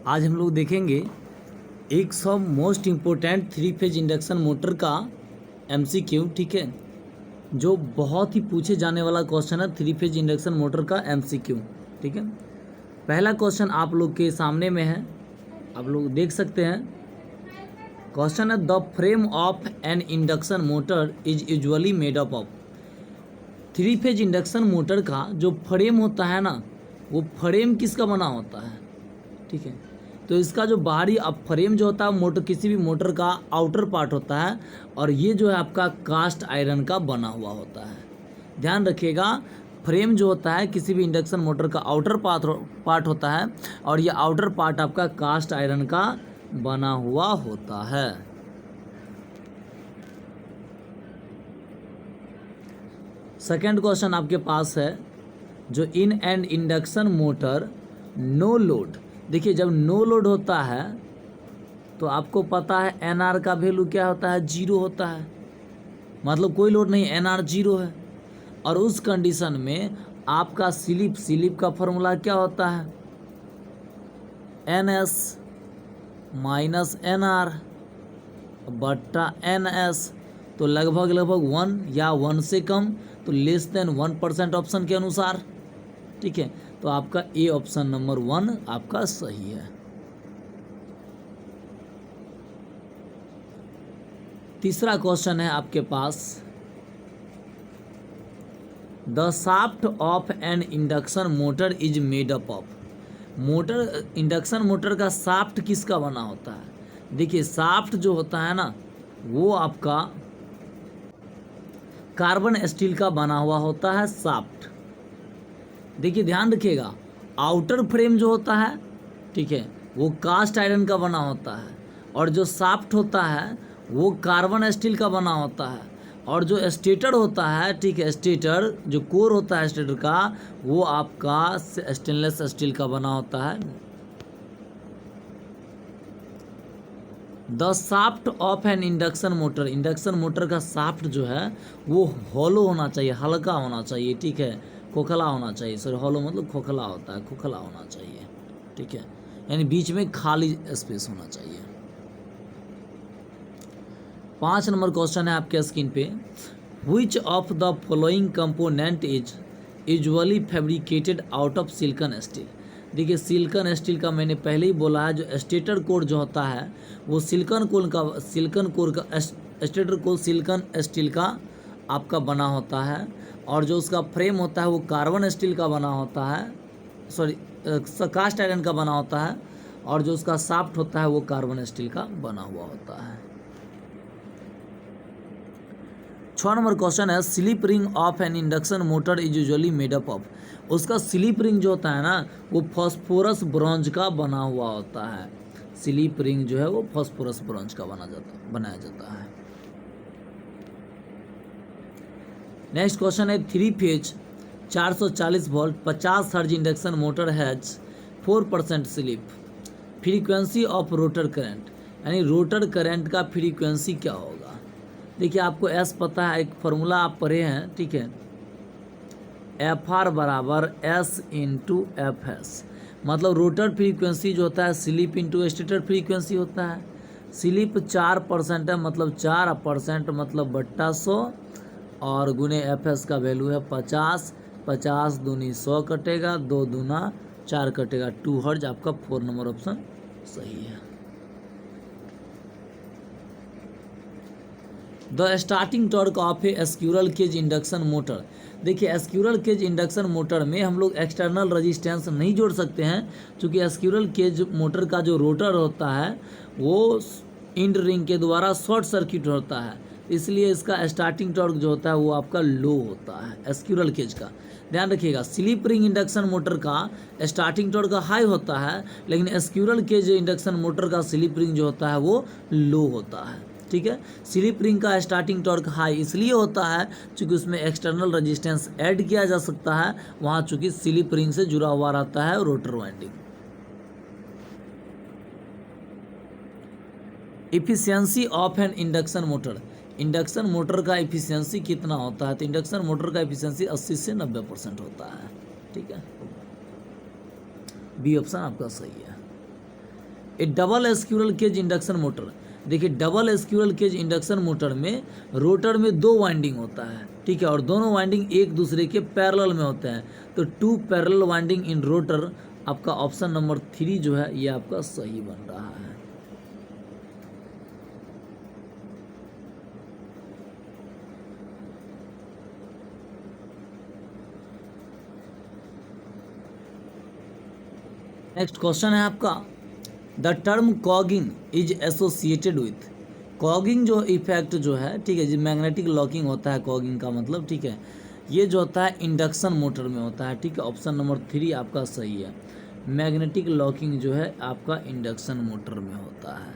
आज हम लोग देखेंगे एक सब most important three phase induction motor का एमसीक्यू, ठीक है, जो बहुत ही पूछे जाने वाला क्वेश्चन है थ्री फेज इंडक्शन मोटर का एमसीक्यू। ठीक है, पहला क्वेश्चन आप लोग के सामने में है, आप लोग देख सकते हैं। क्वेश्चन है the frame of an induction motor is usually made up of. Three phase induction motor का जो फ्रेम होता है ना, वो फ्रेम किसका बना होता है? ठीक है, तो इसका जो बाहरी अब फ्रेम जो होता है मोटर, किसी भी मोटर का आउटर पार्ट होता है, और ये जो है आपका कास्ट आयरन का बना हुआ होता है। ध्यान रखिएगा, फ्रेम जो होता है किसी भी इंडक्शन मोटर का आउटर पार्ट होता है, और ये आउटर पार्ट आपका कास्ट आयरन का बना हुआ होता है। सेकेंड क्वेश्चन आपके पास है, जो in and induction motor no load. देखिए, जब नो लोड होता है तो आपको पता है एनआर का वैल्यू क्या होता है? 0 होता है, मतलब कोई लोड नहीं, एनआर 0 है। और उस कंडीशन में आपका स्लिप का फॉर्मूला क्या होता है? एनएस माइनस एनआर बट्टा एनएस। तो लगभग 1 या 1 से कम, तो लेस देन 1% ऑप्शन के अनुसार। ठीक है, तो आपका ए ऑप्शन नंबर 1 आपका सही है। तीसरा क्वेश्चन है आपके पास, the shaft of an induction motor is made up of. Motor, induction motor का शाफ्ट किसका बना होता है? देखिए, शाफ्ट जो होता है ना, वो आपका कार्बन स्टील का बना हुआ होता है शाफ्ट। देखिए, ध्यान रखिएगा, आउटर फ्रेम जो होता है, ठीक है, वो कास्ट आयरन का बना होता है, और जो शाफ्ट होता है वो कार्बन स्टील का बना होता है, और जो स्टेटर होता है, ठीक है, स्टेटर जो कोर होता है स्टेटर का, वो आपका स्टेनलेस स्टील का बना होता है। The shaft of an induction motor, induction motor का शाफ्ट जो है वो हॉलो होना चाहिए, हल्का होना चाहिए, ठीक है, खोखला होना चाहिए। सॉरी, हॉलो मतलब खोखला होता है, खोखला होना चाहिए, ठीक है, यानी बीच में खाली स्पेस होना चाहिए। 5 नंबर क्वेश्चन है आपके स्क्रीन पे, which of the following component is usually fabricated out of silicon steel. देखिए, सिलिकॉन स्टील का मैंने पहले ही बोला है, जो स्टेटर कोर जो होता है वो सिलिकॉन कोर का स्टेटर कोर सिलिकॉन स्टील का आपका बना होता है, और जो उसका फ्रेम होता है वो कार्बन स्टील का बना होता है, सॉरी कास्ट आयरन का बना होता है, और जो उसका शाफ्ट होता है वो कार्बन स्टील का बना हुआ होता है। 6 नंबर क्वेश्चन है, slip ring of an induction motor is usually made up of. उसका स्लिप रिंग जो होता है ना, वो फॉस्फोरस ब्रॉन्ज का बना हुआ होता है। स्लिप रिंग जो है वो फॉस्फोरस ब्रॉन्ज का बनाया जाता है। नेक्स्ट क्वेश्चन है, 3 फेज 440 वोल्ट 50 हर्ज induction motor has 4% slip, frequency of rotor current, यानी रोटर करंट का फ्रीक्वेंसी क्या होगा? देखिए, आपको एस पता है, एक फार्मूला आप पढ़े हैं, ठीक है, एफ आर बराबर एस इंटू एफ एस। मतलब रोटर फ्रीक्वेंसी जो होता है स्लिप इंटू स्टेटर फ्रीक्वेंसी होता है। स्लिप 4% है, मतलब 4% मतलब बट्टा 100, और गुने एफ एस का वैल्यू है 50। 50 दूनी 100 कटेगा, 2 दूना 4 कटेगा, 2 हर्ज। आपका 4 नंबर ऑप्शन सही है। The starting torque of a squirrel cage induction motor. देखिए, स्क्यूरल केज इंडक्शन मोटर में हम लोग एक्सटर्नल रेजिस्टेंस नहीं जोड़ सकते हैं, क्योंकि स्क्यूरल केज मोटर का जो रोटर होता है वो इंड रिंग के द्वारा शॉर्ट सर्किट होता है, इसलिए इसका स्टार्टिंग टॉर्क जो होता है वो आपका लो होता है स्क्यूरल केज का। ध्यान रखिएगा, स्लिप रिंग इंडक्शन मोटर का स्टार्टिंग टॉर्क हाई होता है, लेकिन स्क्यूरल केज इंडक्शन मोटर का स्लिप रिंग जो होता है वो लो होता है। ठीक है, स्लिप रिंग का स्टार्टिंग टॉर्क हाई इसलिए होता है क्योंकि उसमें एक्सटर्नल रेजिस्टेंस ऐड किया जा सकता है, वहाँ चूंकि स्लिप रिंग से जुड़ा हुआ रहता है rotor winding. Efficiency of an induction motor, induction motor का इफिशियंसी कितना होता है? तो इंडक्शन मोटर का इफिशियंसी 80 से 90% होता है। ठीक है, बी ऑप्शन आपका सही है। A double squirrel cage induction motor, देखिए double squirrel cage induction motor में रोटर में 2 वाइंडिंग होता है, ठीक है, और दोनों वाइंडिंग एक दूसरे के पैरेलल में होते हैं, तो 2 पैरेलल वाइंडिंग इन रोटर, आपका ऑप्शन नंबर 3 जो है ये आपका सही बन रहा है। नेक्स्ट क्वेश्चन है आपका, the term cogging is associated with, cogging जो इफेक्ट जो है, ठीक है, जो मैग्नेटिक लॉकिंग होता है कॉगिंग का मतलब, ठीक है, ये जो होता है इंडक्शन मोटर में होता है, ठीक है, ऑप्शन नंबर 3 आपका सही है। मैग्नेटिक लॉकिंग जो है आपका इंडक्शन मोटर में होता है,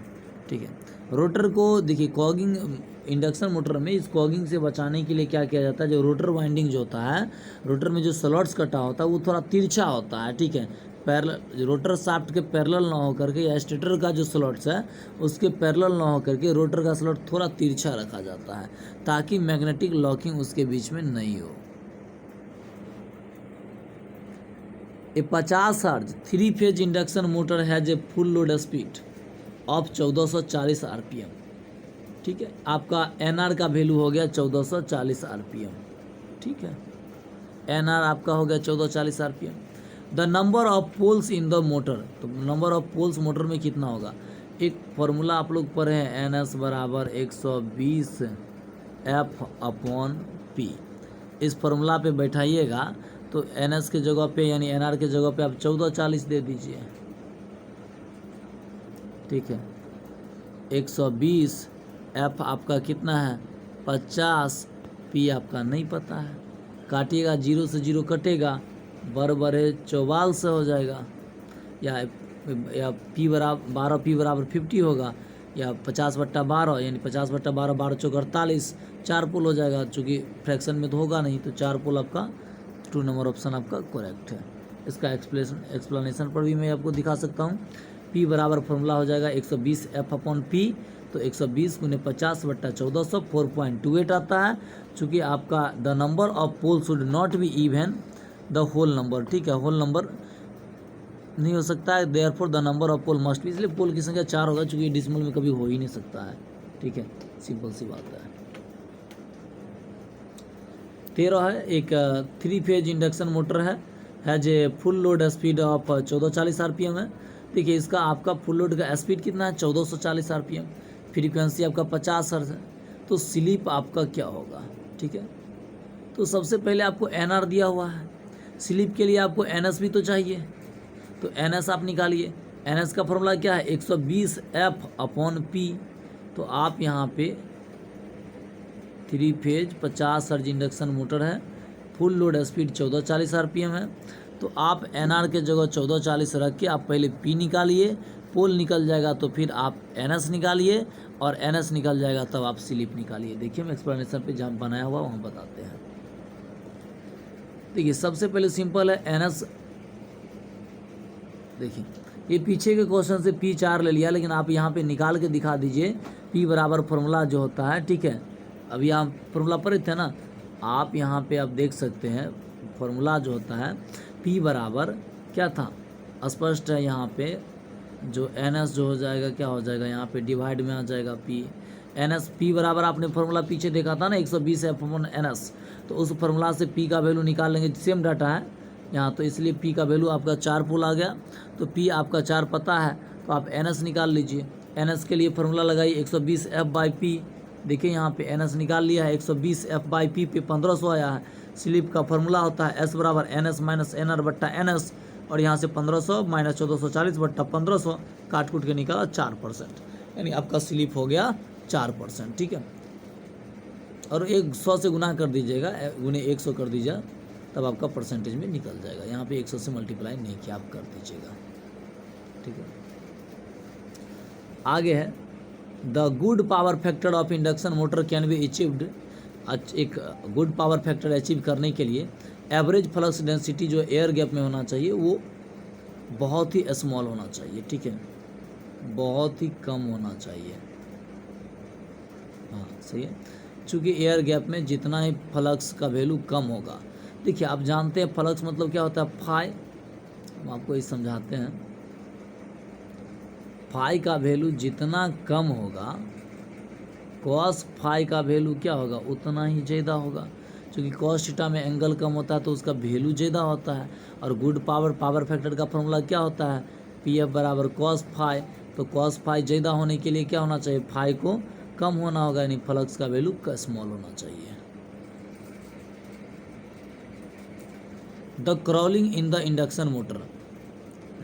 ठीक है। रोटर को देखिए कॉगिंग इंडक्शन मोटर में, इस कॉगिंग से बचाने के लिए क्या किया जाता है, जो रोटर वाइंडिंग जो होता है, रोटर में जो स्लॉट्स कटा होता है वो थोड़ा तिरछा होता है, ठीक है, पैरेलल, रोटर शाफ्ट के पैरेलल ना हो करके, या स्टेटर का जो स्लॉट्स है उसके पैरेलल ना हो करके रोटर का स्लॉट थोड़ा तिरछा रखा जाता है ताकि मैग्नेटिक लॉकिंग उसके बीच में नहीं हो। ए 50 hertz 3 phase induction motor has a full load speed of 1440 RPM, ठीक है, आपका एनआर का वैल्यू हो गया 1440 आरपीएम, ठीक है, एनआर आपका हो गया 1440 RPM. The number of poles in the motor, तो नंबर ऑफ पोल्स मोटर में कितना होगा, एक फॉर्मूला आप लोग पढ़े हैं, एन एस बराबर 120 एफ अपॉन पी, इस फॉर्मूला पे बैठाइएगा तो एन एस के जगह पे यानी एन आर के जगह पे आप 1440 दे दीजिए, ठीक है, 120 एफ आपका कितना है 50, पी आपका नहीं पता है, काटिएगा 0 से 0 कटेगा, बराबर 44 से हो जाएगा, या पी बराबर 12, पी बराबर 50 होगा, या 50/12 यानी 50/12, 12 चौक 48, 4 पोल हो जाएगा, चूँकि फ्रैक्शन में तो होगा नहीं, तो 4 पोल आपका 2 नंबर ऑप्शन आपका करेक्ट है। इसका एक्सप्लेनेशन पर भी मैं आपको दिखा सकता हूँ। पी बराबर फॉर्मूला हो जाएगा 120 एफ अपॉन पी, तो 120 × 50/1400 4.28 आता है, चूँकि आपका the number of pole should not be even the whole number, ठीक है, होल नंबर नहीं हो सकता है, therefore the number of pole must be, इसलिए पोल की संख्या 4 होगा, चूँकि डिसिमल में कभी हो ही नहीं सकता है, ठीक है, सिंपल सी बात है। 13 है, एक 3 फेज इंडक्शन मोटर है जे full load speed of 1440 rpm है, देखिए इसका आपका फुल लोड का स्पीड कितना है 1440 आरपीएम, फ्रीक्वेंसी आपका 50 हर्ट्ज है, तो स्लिप आपका क्या होगा, ठीक है, तो सबसे पहले आपको एनआर दिया हुआ है, स्लिप के लिए आपको एनएस भी तो चाहिए, तो एनएस आप निकालिए, एनएस का फॉर्मूला क्या है 120 एफ अपॉन पी, तो आप यहाँ पे 3 फेज 50 हर्ट्ज इंडक्शन मोटर है, फुल लोड स्पीड 1440 आरपीएम है, तो आप एनआर के जगह 1440 रख के आप पहले पी निकालिए, पोल निकल जाएगा तो फिर आप एनएस निकालिए, और एनएस निकल जाएगा तब आप स्लिप निकालिए। देखिए मैं एक्सप्लेनेशन पे जहाँ बनाया हुआ वहाँ बताते हैं। देखिए सबसे पहले सिंपल है एनएस, देखिए ये पीछे के क्वेश्चन से P4 ले लिया, लेकिन आप यहाँ पे निकाल के दिखा दीजिए, P बराबर फॉर्मूला जो होता है, ठीक है, अभी आप फॉर्मूला पढ़े थे ना, आप यहाँ पे आप देख सकते हैं फॉर्मूला जो होता है P बराबर क्या था, स्पष्ट है, यहाँ पे जो NS जो हो जाएगा क्या हो जाएगा, यहाँ पे डिवाइड में आ जाएगा P, NS P बराबर आपने फॉर्मूला पीछे देखा था ना 120 एफ अपॉन NS, तो उस फॉर्मूला से P का वैल्यू निकाल लेंगे, सेम डाटा है यहाँ, तो इसलिए P का वैल्यू आपका 4 पोल आ गया, तो P आपका 4 पता है, तो आप NS निकाल लीजिए, NS के लिए फॉर्मूला लगाइए 120 F/P, देखिए यहाँ पे NS निकाल लिया है, 120 F/P पे 1500 आया है, स्लिप का फॉर्मूला होता है S बराबर NS माइनस NR/NS, और यहाँ से 1500 माइनस 1440/1500 काट कूट के निकाला 4%, यानी आपका स्लिप हो गया 4%, ठीक है, और 100 से गुना कर दीजिएगा, गुने 100 कर दीजिए, तब आपका परसेंटेज में निकल जाएगा, यहाँ पे 100 से मल्टीप्लाई नहीं किया, आप कर दीजिएगा, ठीक है। आगे है the good power factor of induction motor can be achieved, एक गुड पावर फैक्टर अचीव करने के लिए एवरेज फ्लक्स डेंसिटी जो एयर गैप में होना चाहिए वो बहुत ही स्मॉल होना चाहिए, ठीक है, बहुत ही कम होना चाहिए, हाँ सही है, चूँकि एयर गैप में जितना ही फ्लक्स का वैल्यू कम होगा, देखिए आप जानते हैं फ्लक्स मतलब क्या होता है, फाई, हम आपको ये समझाते हैं, फाई का वैल्यू जितना कम होगा, कॉस फाई का वैल्यू क्या होगा, उतना ही ज़्यादा होगा। क्योंकि कॉस थीटा में एंगल कम होता है तो उसका वैल्यू ज़्यादा होता है। और गुड पावर पावर फैक्टर का फॉर्मूला क्या होता है, पी एफ बराबर कॉस फाई। तो कॉस फाई ज़्यादा होने के लिए क्या होना चाहिए, फाई को कम होना होगा, यानी फ्लक्स का वैल्यू स्मॉल होना चाहिए। The crawling in the induction motor,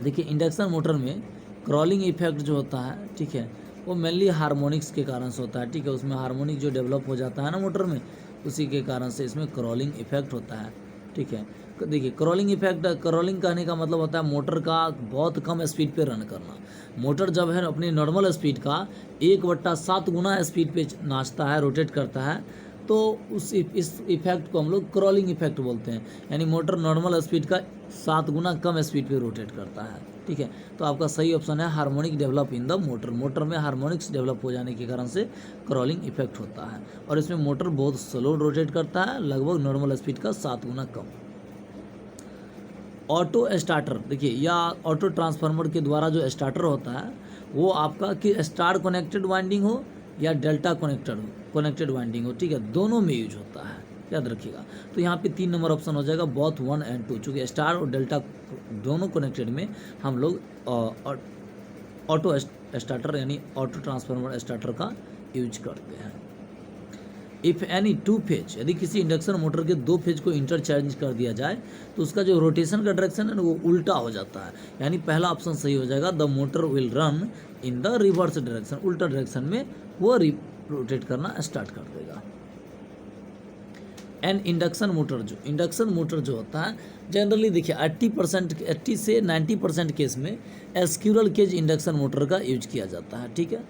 देखिए इंडक्शन मोटर में क्रॉलिंग इफेक्ट जो होता है, ठीक है, वो मेनली हार्मोनिक्स के कारण से होता है, ठीक है। उसमें हार्मोनिक जो डेवलप हो जाता है ना मोटर में, उसी के कारण से इसमें क्रॉलिंग इफेक्ट होता है, ठीक है। देखिए क्रॉलिंग इफेक्ट, क्रॉलिंग कहने का मतलब होता है मोटर का बहुत कम स्पीड पे रन करना। मोटर जब है अपनी नॉर्मल स्पीड का 1/7 गुना स्पीड पे नाचता है, रोटेट करता है, तो इस इफेक्ट को हम लोग क्रॉलिंग इफेक्ट बोलते हैं। यानी मोटर नॉर्मल स्पीड का 7 गुना कम स्पीड पे रोटेट करता है, ठीक है। तो आपका सही ऑप्शन है harmonic develop in the motor. Motor में हार्मोनिक्स डेवलप हो जाने के कारण से क्रॉलिंग इफेक्ट होता है। और इसमें मोटर बहुत स्लो रोटेट करता है, लगभग नॉर्मल स्पीड का 7 गुना कम। ऑटो स्टार्टर, देखिए या ऑटो ट्रांसफार्मर के द्वारा जो स्टार्टर होता है वो आपका कि स्टार कनेक्टेड वाइंडिंग हो या डेल्टा कनेक्टेड वाइंडिंग हो, ठीक है, दोनों में यूज होता है, याद रखिएगा। तो यहाँ पे 3 नंबर ऑप्शन हो जाएगा, बोथ 1 और 2। चूँकि स्टार और डेल्टा दोनों कनेक्टेड में हम लोग ऑटो स्टार्टर यानी ऑटो ट्रांसफार्मर स्टार्टर का यूज करते हैं। इफ़ एनी 2 फेज, यदि किसी इंडक्शन मोटर के 2 फेज को इंटरचेंज कर दिया जाए तो उसका जो रोटेशन का डायरेक्शन है ना वो उल्टा हो जाता है। यानी पहला ऑप्शन सही हो जाएगा, the motor will run in the reverse direction, उल्टा डायरेक्शन में वो रोटेट करना स्टार्ट कर देगा। एंड इंडक्शन मोटर जो होता है जनरली देखिए 80 से 90% केस में स्क्यूरल केज इंडक्शन मोटर का यूज किया जाता है, ठीक है।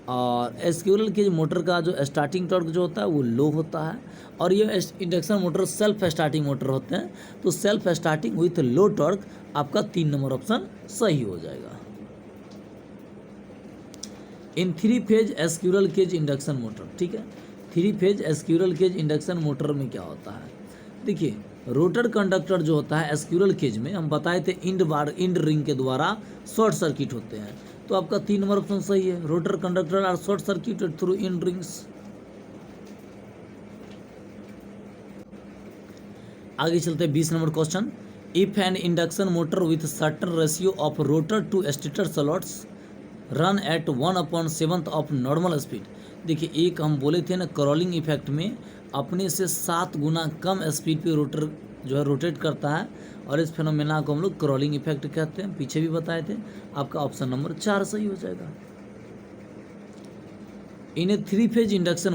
और स्क्यूरल केज मोटर का जो स्टार्टिंग टॉर्क जो होता है वो लो होता है। और ये induction motor self starting motor होते हैं, तो self starting with low torque आपका 3 नंबर ऑप्शन सही हो जाएगा। In 3 phase squirrel cage induction motor, ठीक है, 3 phase squirrel cage induction motor में क्या होता है, देखिए रोटर कंडक्टर जो होता है स्क्यूरल केज में हम बताए थे इंड रिंग के द्वारा शॉर्ट सर्किट होते हैं। तो आपका 3 नंबर ऑप्शन सही है, rotor conductor are short circuited through end rings. आगे चलते हैं 20 number question. If an induction motor with certain ratio of rotor to stator slots run at 1/7 of normal speed, देखिए एक हम बोले थे ना क्रॉलिंग इफेक्ट में अपने से 7 गुना कम स्पीड पे रोटर जो है रोटेट करता है, और इस फिनोमेना को हम लोग क्रॉलिंग इफेक्ट कहते हैं, पीछे भी बताए थे। आपका ऑप्शन नंबर 4 सही हो जाएगा। इन ए 3 फेज इंडक्शन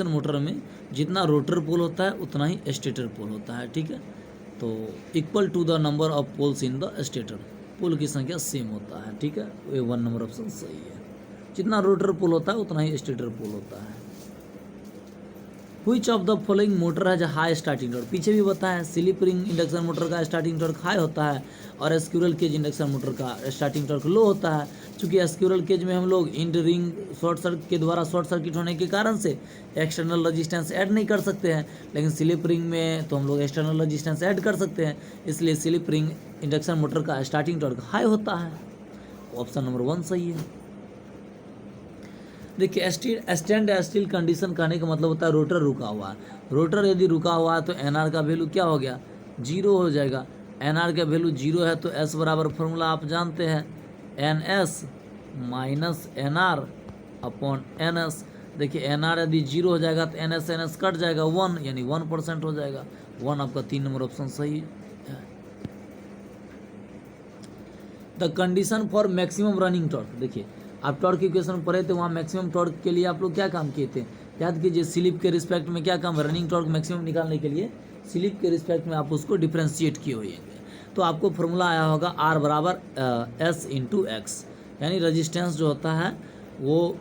मोटर में जितना रोटर पोल होता है उतना ही स्टेटर पोल होता है, ठीक है। तो equal to the number of poles in the stator, pole की संख्या सेम होता है, ठीक है। ये 1 नंबर ऑप्शन सही है, जितना रोटर पोल होता है उतना ही स्टेटर पोल होता है। Which of the following motor has high starting torque, पीछे भी बताया स्लिप रिंग इंडक्शन मोटर का स्टार्टिंग टॉर्क हाई होता है और स्क्यूरल केज इंडक्शन मोटर का स्टार्टिंग टॉर्क लो होता है। चूँकि स्क्यूरल केज में हम लोग इंड रिंग शॉर्ट सर्किट के द्वारा शॉर्ट सर्किट होने के कारण से एक्सटर्नल रजिस्टेंस ऐड नहीं कर सकते हैं, लेकिन स्लिप रिंग में तो हम लोग एक्सटर्नल रजिस्टेंस ऐड कर सकते हैं, इसलिए स्लिप रिंग इंडक्शन मोटर का स्टार्टिंग टॉर्क हाई होता है। ऑप्शन नंबर 1 सही है। देखिए स्टैंड स्टिल कंडीशन कहने का मतलब होता है रोटर रुका हुआ है। रोटर यदि रुका हुआ है तो एनआर का वैल्यू क्या हो गया, 0 हो जाएगा। एनआर का वैल्यू 0 है तो एस बराबर फॉर्मूला आप जानते हैं, NS minus NR upon NS। देखिए NR यदि 0 हो जाएगा तो NS कट जाएगा 1, यानी 1% हो जाएगा। 1 आपका 3 नंबर ऑप्शन सही है। The condition for maximum running torque, देखिए आप टॉर्क इक्वेशन पढ़े थे, वहाँ मैक्सिमम टॉर्क के लिए आप लोग क्या काम किए थे, याद कीजिए। स्लिप के रिस्पेक्ट में क्या काम, रनिंग टॉर्क मैक्सिमम निकालने के लिए स्लिप के रिस्पेक्ट में आप उसको डिफ्रेंशिएट किए होंगे। तो आपको फॉर्मूला आया होगा R बराबर S इंटू एक्स, यानी रजिस्टेंस जो होता है वो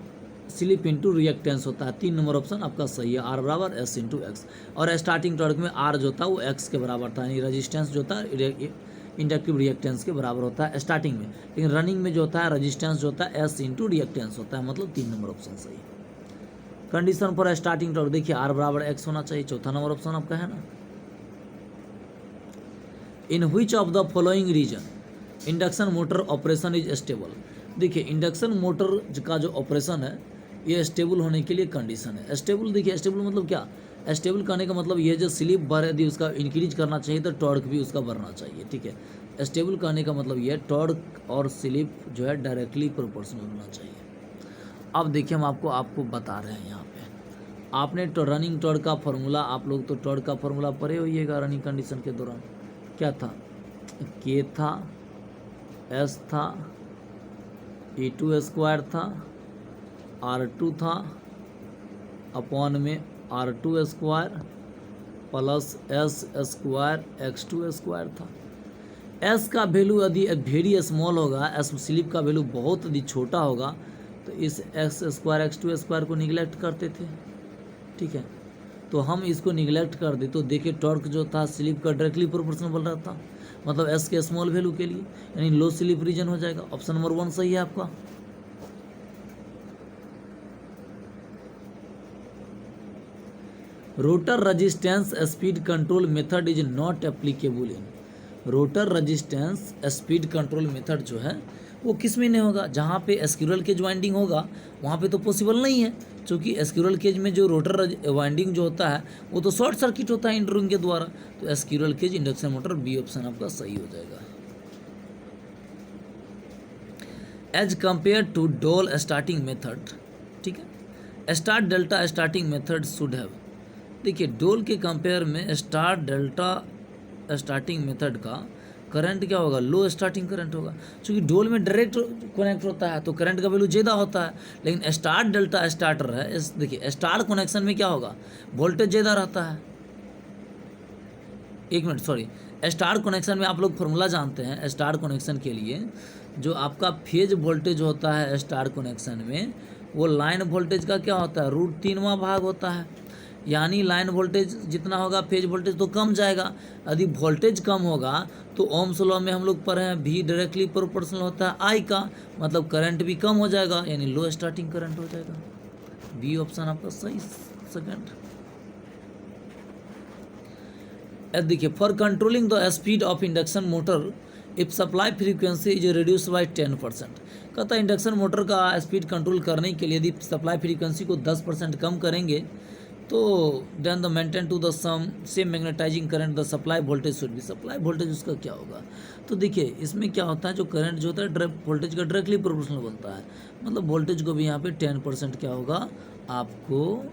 स्लिप इंटू रिएक्टेंस होता है। 3 नंबर ऑप्शन आपका सही है, R बराबर S इंटू एक्स। और स्टार्टिंग टॉर्क में R जो था वो X के बराबर था, यानी रजिस्टेंस जो था इंडक्टिव रिएक्टेंस के बराबर होता है स्टार्टिंग में, लेकिन रनिंग में जो होता है रजिस्टेंस जो होता है S इंटू रिएक्टेंस होता है, मतलब 3 नंबर ऑप्शन सही। कंडीशन फॉर स्टार्टिंग टॉर्क देखिए R बराबर X होना चाहिए, चौथा नंबर ऑप्शन आपका है ना। In which of the following reason, induction motor operation is stable. देखिए इंडक्शन मोटर का जो ऑपरेशन है ये स्टेबल होने के लिए कंडीशन है। स्टेबल देखिए स्टेबल मतलब क्या, स्टेबल कहने का मतलब ये जो स्लिप बार यदि उसका इंक्रीज करना चाहिए तो टॉर्क भी उसका बढ़ना चाहिए, ठीक है। स्टेबल कहने का मतलब ये टॉर्क और स्लिप जो है डायरेक्टली प्रोपोर्शनल होना चाहिए। अब देखिए हम आपको बता रहे हैं यहाँ पे, आपने तो रनिंग टॉर्क का फार्मूला, आप लोग तो टॉर्क का फार्मूला पढ़े होइएगा रनिंग कंडीशन के दौरान। क्या था, के था, एस था, E2 स्क्वायर था, R2 था, अपॉन में R2 square plus S square X2 square था। एस का वैल्यू यदि वेरी स्मॉल होगा, एस स्लिप का वैल्यू बहुत यदि छोटा होगा तो इस एक्स स्क्वायर X2 स्क्वायर को निगलेक्ट करते थे, ठीक है। तो हम इसको निगलेक्ट कर दे तो देखिए टॉर्क जो था स्लिप का डायरेक्टली प्रोपोर्शनल बन रहा था, मतलब एस के स्मॉल वैल्यू के लिए, यानी लो स्लिप रीजन हो जाएगा। ऑप्शन नंबर 1 सही है आपका। Rotor resistance speed control method is not applicable in. Rotor resistance speed control method जो है वो किस में नहीं होगा, जहाँ पे स्क्विरल केज वाइंडिंग होगा वहाँ पे तो पॉसिबल नहीं है, क्योंकि स्क्विरल केज में जो रोटर वाइंडिंग जो होता है वो तो शॉर्ट सर्किट होता है इंटरिंग के द्वारा। तो squirrel cage induction motor B option आपका सही हो जाएगा। As compare to DOL starting method, ठीक है, start delta starting method should have. देखिए डोल के कंपेयर में स्टार्ट डेल्टा स्टार्टिंग मेथड का करंट क्या होगा, लो स्टार्टिंग करंट होगा, क्योंकि डोल में डायरेक्ट कनेक्ट होता है तो करंट का वैल्यू ज़्यादा होता है। लेकिन स्टार्ट डेल्टा स्टार्टर है, देखिए स्टार्ट कनेक्शन में क्या होगा, वोल्टेज ज़्यादा रहता है। एक मिनट सॉरी, स्टार कनेक्शन में आप लोग फॉर्मूला जानते हैं, स्टार कनेक्शन के लिए जो आपका फेज वोल्टेज होता है स्टार कनेक्शन में वो लाइन वोल्टेज का क्या होता है, √3वां भाग होता है। यानी लाइन वोल्टेज जितना होगा फेज वोल्टेज तो कम जाएगा। यदि वोल्टेज कम होगा तो ओम्स लॉ में हम लोग पढ़े हैं V डायरेक्टली प्रोपोर्शनल होता है I का, मतलब करंट भी कम हो जाएगा, यानी लो स्टार्टिंग करंट हो जाएगा। बी ऑप्शन आपका सही सेकंड। देखिए for controlling the speed of induction motor if supply frequency is reduce by 10%। कहता है इंडक्शन मोटर का स्पीड कंट्रोल करने के लिए यदि सप्लाई फ्रीक्वेंसी को 10% कम करेंगे तो then the maintain to the same magnetising current the supply voltage should भी। सप्लाई वोल्टेज उसका क्या होगा, तो देखिए इसमें क्या होता है, जो करंट जो होता है वोल्टेज का डायरेक्टली प्रोपोर्शनल बनता है, मतलब वोल्टेज को भी यहाँ पे 10% क्या होगा आपको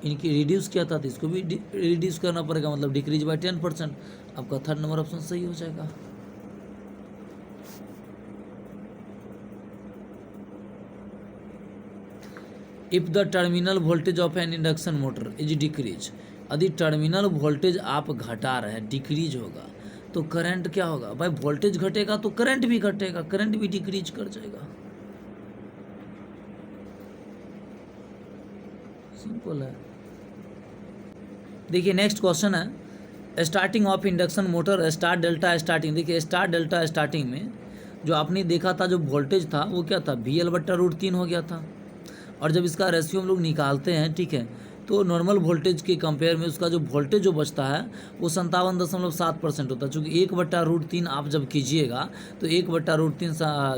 इनकी रिड्यूस किया था तो इसको भी रिड्यूस करना पड़ेगा, मतलब डिक्रीज बाय 10%। आपका थर्ड नंबर ऑप्शन सही हो जाएगा। If the terminal voltage of an induction motor is decrease, यदि टर्मिनल वोल्टेज आप घटा रहे हैं डिक्रीज होगा तो करंट क्या होगा, भाई वोल्टेज घटेगा तो करंट भी घटेगा, करंट भी डिक्रीज कर जाएगा। सिंपल है। देखिए नेक्स्ट क्वेश्चन है starting of induction motor start delta starting. देखिए स्टार्ट डेल्टा स्टार्टिंग में जो आपने देखा था जो वोल्टेज था वो क्या था, VL/√3 हो गया था। और जब इसका रेशियो हम लोग निकालते हैं, ठीक है, तो नॉर्मल वोल्टेज के कंपेयर में उसका जो वोल्टेज जो बचता है वो 57.7% होता है। चूँकि 1/√3 आप जब कीजिएगा तो 1/√3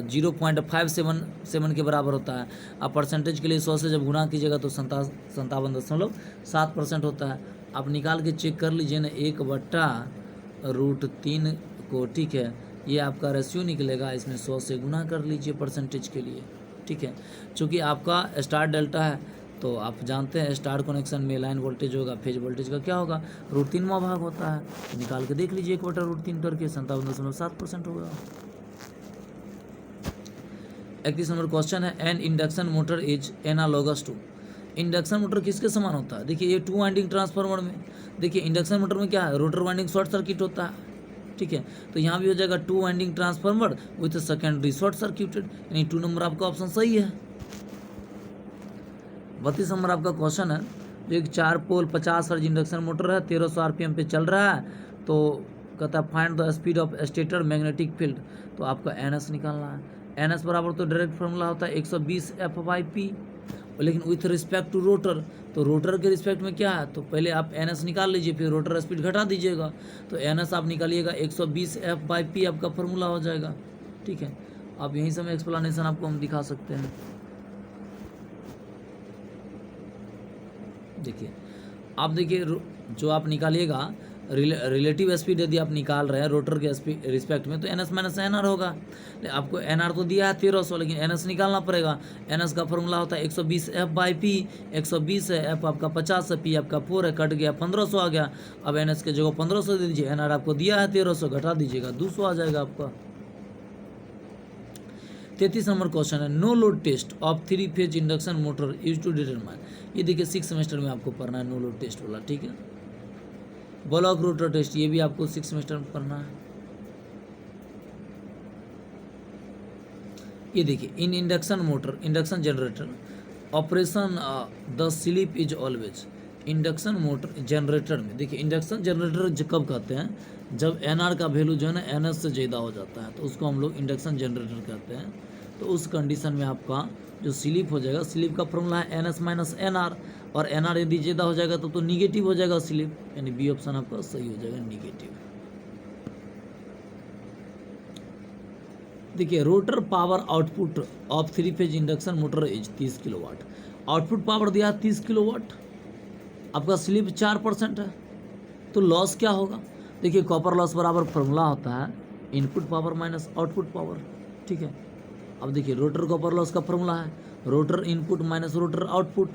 0.577 के बराबर होता है। आप परसेंटेज के लिए 100 से जब गुना कीजिएगा तो 57.7% होता है। आप निकाल के चेक कर लीजिए ना 1/√3 को, ठीक है, ये आपका रेशियो निकलेगा, इसमें 100 से गुना कर लीजिए परसेंटेज के लिए, ठीक है। चूँकि आपका स्टार डेल्टा है तो आप जानते हैं स्टार कनेक्शन में लाइन वोल्टेज होगा, फेज वोल्टेज का क्या होगा, √3वां भाग होता है। तो निकाल के देख लीजिए 1/√3 करके 57.7% होगा। 31 नंबर क्वेश्चन है an induction motor is analogous to. Induction motor किसके समान होता है, देखिए ये 2 वाइंडिंग ट्रांसफार्मर में, देखिए इंडक्शन मोटर में क्या है, रोटर वाइंडिंग शॉर्ट सर्किट होता है, ठीक है, तो यहाँ भी हो जाएगा 2 winding transformer with secondary short circuited, यानी 2 नंबर आपका ऑप्शन सही है। 32 नंबर आपका क्वेश्चन है जो एक 4 पोल 50 हर्ट्ज इंडक्शन मोटर है, 1300 RPM पे चल रहा है, तो कहता है find the speed of stator magnetic field. तो आपका NS निकालना है। NS बराबर तो डायरेक्ट फॉर्मूला होता है 120 F/P, लेकिन विथ रिस्पेक्ट टू रोटर, तो रोटर के रिस्पेक्ट में क्या है, तो पहले आप NS निकाल लीजिए फिर रोटर स्पीड घटा दीजिएगा, तो NS आप निकालिएगा 120 F/P आपका फॉर्मूला हो जाएगा। ठीक है। अब यहीं से मैं एक्सप्लेनेशन आपको हम दिखा सकते हैं। देखिए, आप देखिए जो आप निकालिएगा रिलेटिव स्पीड यदि आप निकाल रहे हैं रोटर के रिस्पेक्ट में, तो N S minus N R होगा। आपको एन आर तो दिया है 1300, लेकिन एन एस निकालना पड़ेगा। एन एस का फॉर्मूला होता है 120 एफ बाई पी। 120 है, एफ आपका 50 है, पी आपका 4 है, कट गया 1500 आ गया। अब एन एस के जगह 1500 दे दीजिए, एन आर आपको दिया है 1300, घटा दीजिएगा 200 आ जाएगा आपका। 33 नंबर क्वेश्चन है, no load test of 3 phase induction motor use to determine. ये देखिए 6 सेमेस्टर में आपको पढ़ना है नो लोड टेस्ट वाला, ठीक है। ब्लॉक रोटर टेस्ट, ये भी आपको 6 सेमेस्टर में पढ़ना है। ये देखिए, इन induction motor, induction generator operation the slip is always. Induction motor generator में देखिए, इंडक्शन जनरेटर कब कहते हैं, जब एनआर का वैल्यू जो है ना एनएस से ज़्यादा हो जाता है, तो उसको हम लोग इंडक्शन जनरेटर कहते हैं। तो उस कंडीशन में आपका जो स्लिप हो जाएगा, स्लिप का फॉर्मूला है N S minus N R, और एन आर यदि ज़्यादा हो जाएगा तो निगेटिव हो जाएगा स्लिप, यानी बी ऑप्शन आपका सही हो जाएगा, निगेटिव। देखिए, rotor power output of 3 phase induction motor is 30 kilowatt. Output power दिया 30 किलोवाट, आपका स्लिप 4% है, तो लॉस क्या होगा। देखिए, कॉपर लॉस बराबर फॉर्मूला होता है input power minus output power, ठीक है। अब देखिए, रोटर कॉपर लॉस का फॉर्मूला है rotor input minus rotor output.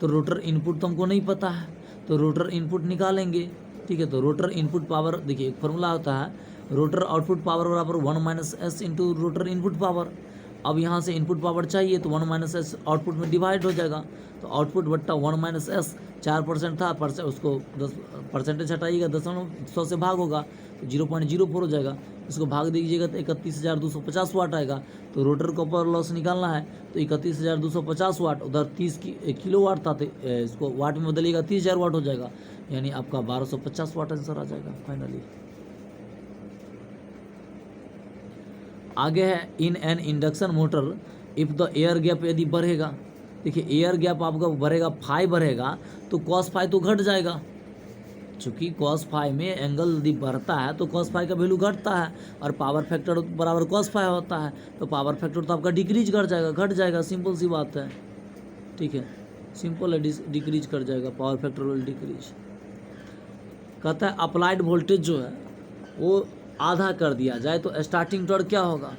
तो रोटर इनपुट तो हमको नहीं पता है, तो रोटर इनपुट निकालेंगे, ठीक है। तो रोटर इनपुट पावर, देखिए एक फॉर्मूला होता है रोटर आउटपुट पावर बराबर 1 minus S into rotor input power. अब यहाँ से इनपुट पावर चाहिए तो 1 माइनस एस आउटपुट में डिवाइड हो जाएगा, तो आउटपुट बट्टा 1 माइनस एस, 4% था, उसको 10% हटाइएगा, 100 से भाग होगा तो 0.04 हो जाएगा। इसको भाग दीजिएगा तो 31,250 वाट आएगा। तो रोटर कॉपर लॉस निकालना है तो 31,250 वाट, उधर 30 किलो वाट था, तो इसको वाट में बदलिएगा 30,000 वाट हो जाएगा, यानी आपका 1250 वाट आंसर आ जाएगा फाइनली। आगे है, इन an induction motor if the air gap यदि बढ़ेगा। देखिए, एयर गैप आपका बढ़ेगा, फाई बढ़ेगा तो कॉस फाई तो घट जाएगा, चूँकि कॉस फाई में एंगल यदि बढ़ता है तो कॉस फाई का वैल्यू घटता है, और पावर फैक्टर बराबर कॉस फाई होता है, तो पावर फैक्टर तो आपका डिक्रीज घट जाएगा, सिंपल सी बात है, ठीक है, सिंपल है, डिक्रीज कर जाएगा, पावर फैक्टर विल डिक्रीज। कहता है अप्लाइड वोल्टेज जो है वो आधा कर दिया जाए तो स्टार्टिंग टॉर्क क्या होगा।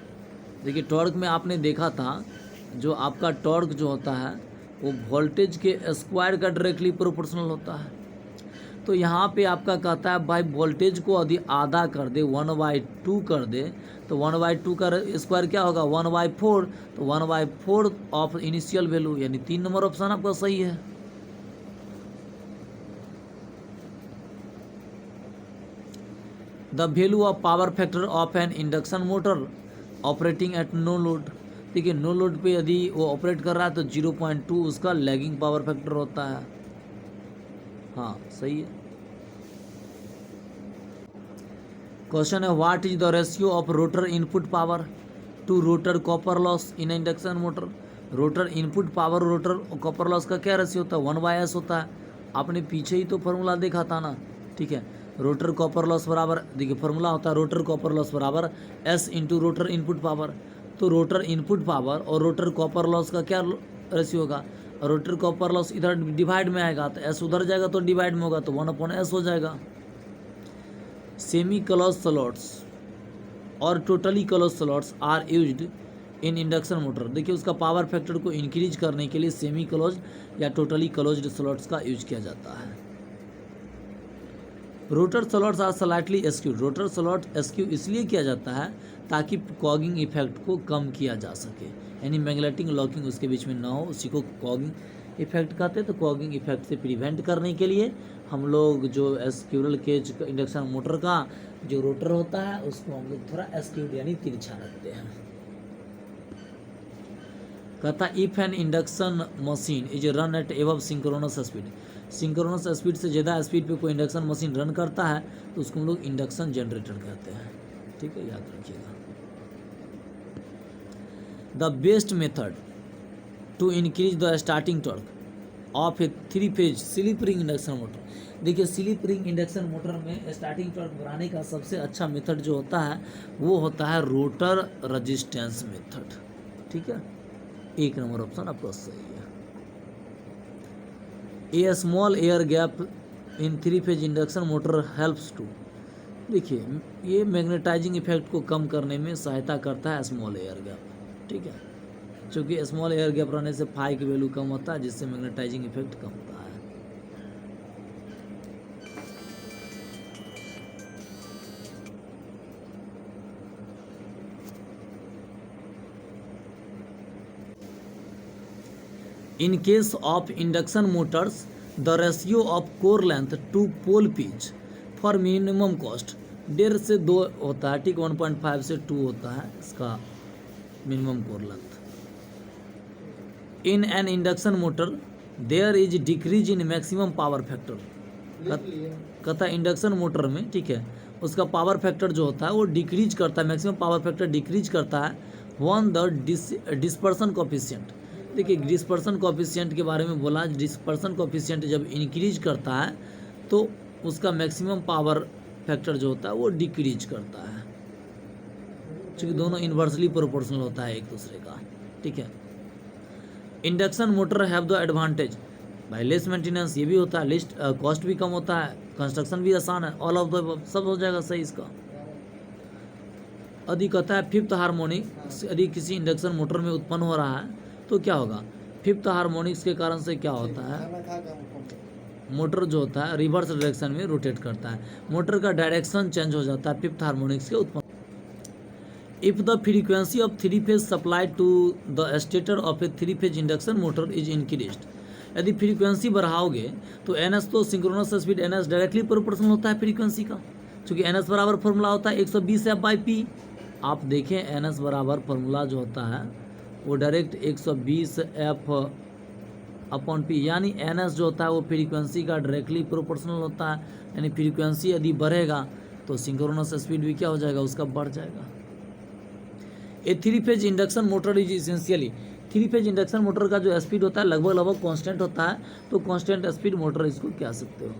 देखिए, टॉर्क में आपने देखा था जो आपका टॉर्क जो होता है वो वोल्टेज के स्क्वायर का डायरेक्टली प्रोपोर्शनल होता है। तो यहाँ पे आपका कहता है भाई वोल्टेज को यदि आधा कर दे, 1/2 कर दे, तो 1/2 का स्क्वायर क्या होगा 1/4, तो 1/4 ऑफ इनिशियल वैल्यू, यानी 3 नंबर ऑप्शन आपका सही है। The value of power factor of an induction motor operating at no load. देखिए, नो लोड पे यदि वो ऑपरेट कर रहा है तो 0.2 उसका लैगिंग पावर फैक्टर होता है। हाँ, सही है। क्वेश्चन है, what is the ratio of rotor input power to rotor copper loss in induction motor. Rotor input power rotor copper loss का क्या रेशियो होता है, 1/s होता है। आपने पीछे ही तो फॉर्मूला देखा था ना, ठीक है। रोटर कॉपर लॉस बराबर, देखिए फॉर्मूला होता है रोटर कॉपर लॉस बराबर S into rotor input power. तो रोटर इनपुट पावर और रोटर कॉपर लॉस का क्या रेशियो होगा, रोटर कॉपर लॉस इधर डिवाइड में आएगा तो एस उधर जाएगा तो डिवाइड में होगा, तो 1/s हो जाएगा। सेमी क्लोज स्लॉट्स और totally close slots are used in induction motor. देखिए, उसका पावर फैक्टर को इंक्रीज करने के लिए सेमी क्लोज या टोटली क्लोज्ड स्लॉट्स का यूज किया जाता है। Rotor slots are slightly askew. Rotor slot askew इसलिए किया जाता है ताकि कॉगिंग इफेक्ट को कम किया जा सके, यानी मैग्नेटिक लॉकिंग उसके बीच में ना हो, उसी को कॉगिंग इफेक्ट कहते हैं। तो कॉगिंग इफेक्ट से प्रिवेंट करने के लिए हम लोग जो स्क्यूरल केज इंडक्शन मोटर का जो रोटर होता है उसको हम लोग थोड़ा एस्क्यूड यानी तिरछा रखते हैं। कहता if an induction machine is run at above synchronous speed. Synchronous speed से ज़्यादा स्पीड पे कोई इंडक्शन मशीन रन करता है तो उसको हम लोग इंडक्शन जनरेटर कहते हैं, ठीक है, याद रखिएगा। The best method to increase the starting torque of a 3 phase slip ring induction motor. देखिए स्लिप रिंग इंडक्शन मोटर में स्टार्टिंग टॉर्क बढ़ाने का सबसे अच्छा मेथड जो होता है वो होता है रोटर रेजिस्टेंस मेथड, ठीक है। 1 नंबर ऑप्शन आपका सही है। A small air gap in 3 phase induction motor helps to, देखिए ये मैग्नेटाइजिंग इफेक्ट को कम करने में सहायता करता है स्मॉल एयर गैप, ठीक है। क्योंकि स्मॉल एयर गैप रहने से फाई की वैल्यू कम होता है जिससे मैग्नेटाइजिंग इफेक्ट कम होता है। In case of induction motors, the ratio of core length to pole pitch for minimum cost 1.5 से 2 होता है, ठीक। 1.5 से 2 होता है इसका minimum core length. In an induction motor there is decrease in maximum power factor, कहता है इंडक्शन मोटर में, ठीक है, उसका पावर फैक्टर जो होता है वो डिक्रीज करता है, मैक्सिमम पावर फैक्टर डिक्रीज करता है वन द डिस्पर्सन कोफिशिएंट। देखिए डिस्पर्सन कोफिशिएंट के बारे में बोला, डिस्पर्सन कोफिशिएंट जब इंक्रीज करता है तो उसका मैक्सिमम पावर फैक्टर जो होता है वो डिक्रीज करता है, क्योंकि दोनों इन्वर्सली प्रोपोर्शनल होता है एक दूसरे का, ठीक है। Induction motor have the advantage by less maintenance, ये भी होता है, लिस्ट कॉस्ट भी कम होता है, कंस्ट्रक्शन भी आसान है, ऑल ऑफ द सब हो जाएगा सही इसका। यदि कहता है फिफ्थ हार्मोनिक यदि किसी इंडक्शन मोटर में उत्पन्न हो रहा है तो क्या होगा, फिफ्थ हार्मोनिक्स के कारण से क्या होता है, मोटर जो होता है रिवर्स डायरेक्शन में रोटेट करता है, मोटर का डायरेक्शन चेंज हो जाता है फिफ्थ हार्मोनिक्स के उत्पन्न। If the frequency of 3 phase supply to the stator of a 3 phase induction motor is increased, यदि फ्रीक्वेंसी बढ़ाओगे तो एनएस तो synchronous speed NS directly proportional होता है फ्रीक्वेंसी का, क्योंकि एनएस बराबर फॉर्मूला होता है 120F/P। आप देखें एनएस बराबर फॉर्मूला जो होता है वो डायरेक्ट 120F/P, यानी एनएस जो होता है वो फ्रीक्वेंसी का डायरेक्टली प्रोपोर्शनल होता है, यानी फ्रीक्वेंसी यदि बढ़ेगा तो सिंक्रोनस स्पीड भी क्या हो जाएगा, उसका बढ़ जाएगा। ए 3 phase induction motor is essentially, 3 phase induction motor का जो स्पीड होता है लगभग कांस्टेंट होता है, तो कांस्टेंट स्पीड मोटर इसको कह सकते हो।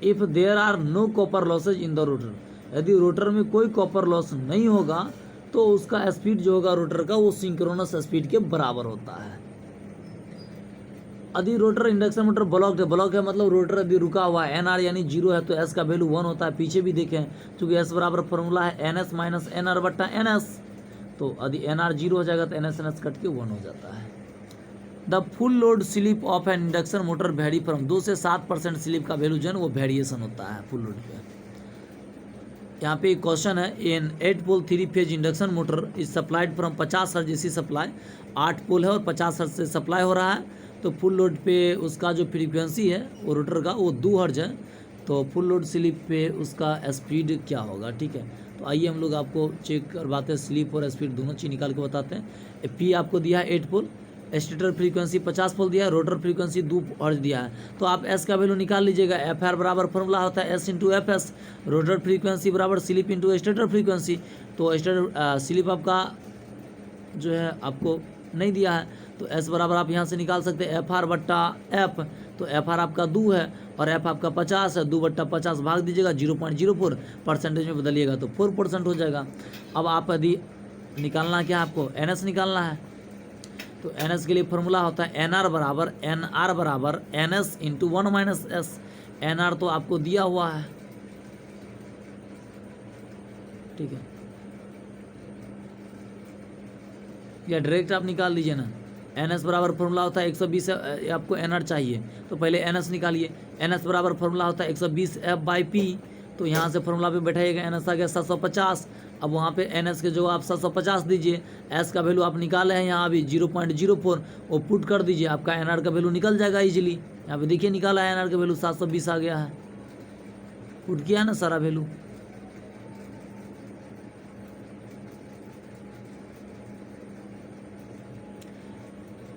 If there are no copper losses in the rotor, यदि रोटर में कोई कॉपर लॉस नहीं होगा तो उसका स्पीड जो होगा रोटर का वो सिंक्रोनस स्पीड के बराबर होता है। यदि रोटर इंडक्शन मोटर ब्लॉक है मतलब रोटर यदि रुका हुआ है, एनआर यानी 0 है तो एस का वैल्यू 1 होता है। पीछे भी देखें क्योंकि एस बराबर फॉर्मूला है एनएस माइनस एनआर बट्टा एनएस, तो यदि एनआर 0 हो जाएगा तो एनएस कट के 1 हो जाता है। The full load slip of an induction motor very from 2 से 7% स्लिप का वैल्यू जो है वो वेरिएशन होता है फुल लोड पे। यहाँ पे एक क्वेश्चन है, इन 8 पोल 3 phase induction motor is supplied from 50 hertz जैसी सप्लाई, 8 पोल है और 50 हर्ट्ज से सप्लाई हो रहा है, तो फुल लोड पे उसका जो फ्रीक्वेंसी है वो रोटर का वो 2 हर्ट्ज है, तो फुल लोड स्लिप पे उसका स्पीड क्या होगा, ठीक है। तो आइए हम लोग आपको चेक करवाते हैं, स्लिप और स्पीड दोनों चीज़ निकाल के बताते हैं। पी आपको दिया है 8 पोल, स्टेटर फ्रीक्वेंसी 50 पोल दिया है, रोटर फ्रीक्वेंसी 2 हर्ट्ज दिया है, तो आप एस का वैल्यू निकाल लीजिएगा। एफ आर बराबर फॉर्मूला होता है S into F S, rotor frequency बराबर स्लिप इंटू स्टेटर फ्रीक्वेंसी, तो स्टेटर स्लिप आपका जो है आपको नहीं दिया है, तो एस बराबर आप यहाँ से निकाल सकते हैं एफ आर बट्टा एफ, तो एफ आर आपका 2 है और एफ आपका 50 है, 2 बट्टा 50 भाग दीजिएगा 0.04, परसेंटेज में बदलिएगा तो 4% हो जाएगा। अब आप यदि निकालना क्या आपको एन एस निकालना है, तो एन एस के लिए फॉर्मूला होता है एन आर बराबर N S into 1 minus S, N R तो आपको दिया हुआ है, ठीक है, या डायरेक्ट आप निकाल लीजिए ना। एन एस बराबर फॉर्मूला होता है 120, आपको एन आर चाहिए तो पहले एन एस निकालिए, एन एस बराबर फॉर्मूला होता है 120F/P, तो यहाँ से फॉर्मूला पे बैठाइएगा, एन एस आ गया 750, अब वहाँ पे एन एस के जो आप 750 दीजिए, एस का वैल्यू आप निकाले हैं यहाँ अभी 0.04, वो पुट कर दीजिए, आपका एन आर का वैल्यू निकल जाएगा इजीली। यहाँ पे देखिए निकाला है एन आर का वैल्यू 720 आ गया है, पुट किया है ना सारा value.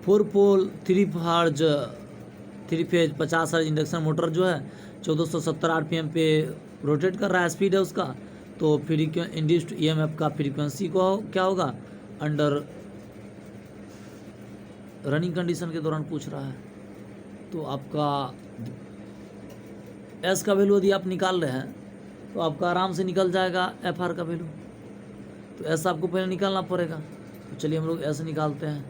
Four pole 3 phase 50 hertz induction motor जो है 1470 RPM पे रोटेट कर रहा है, स्पीड है उसका, तो इंड्यूस्ड EMF का फ्रीक्वेंसी को क्या होगा अंडर रनिंग कंडीशन के दौरान पूछ रहा है, तो आपका एस का वैल्यू यदि आप निकाल रहे हैं तो आपका आराम से निकल जाएगा एफ आर का वैल्यू। तो एस आपको पहले निकालना पड़ेगा। तो चलिए हम लोग एस निकालते हैं।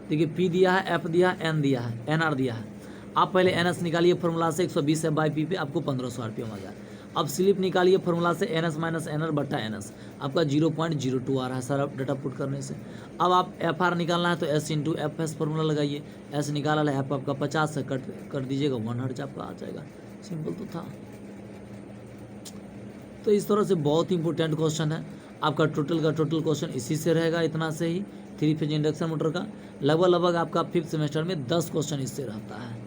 देखिए पी दिया है, एफ दिया है, एन दिया है, एन आर दिया है। आप पहले एन एस निकालिए फॉर्मूला से 120 एफ बाई पी पे आपको 1500 आरपीएम आ जाए। अब स्लिप निकालिए फॉर्मूला से N S minus N R बट्टा एन एस, आपका 0.02 आ रहा है सारा डेटा पुट करने से। अब आप एफ आर निकालना है तो S into F S formula लगाइए। एस निकाला है, एफ आपका 50 से कट कर दीजिएगा 1 हर्ट्ज आपका आ जाएगा। सिंपल तो था। तो इस तरह से बहुत ही इंपॉर्टेंट क्वेश्चन है आपका। टोटल क्वेश्चन इसी से रहेगा, इतना से ही 3 फेज इंडक्शन मोटर का। लगभग आपका 5th सेमेस्टर में 10 क्वेश्चन इससे रहता है।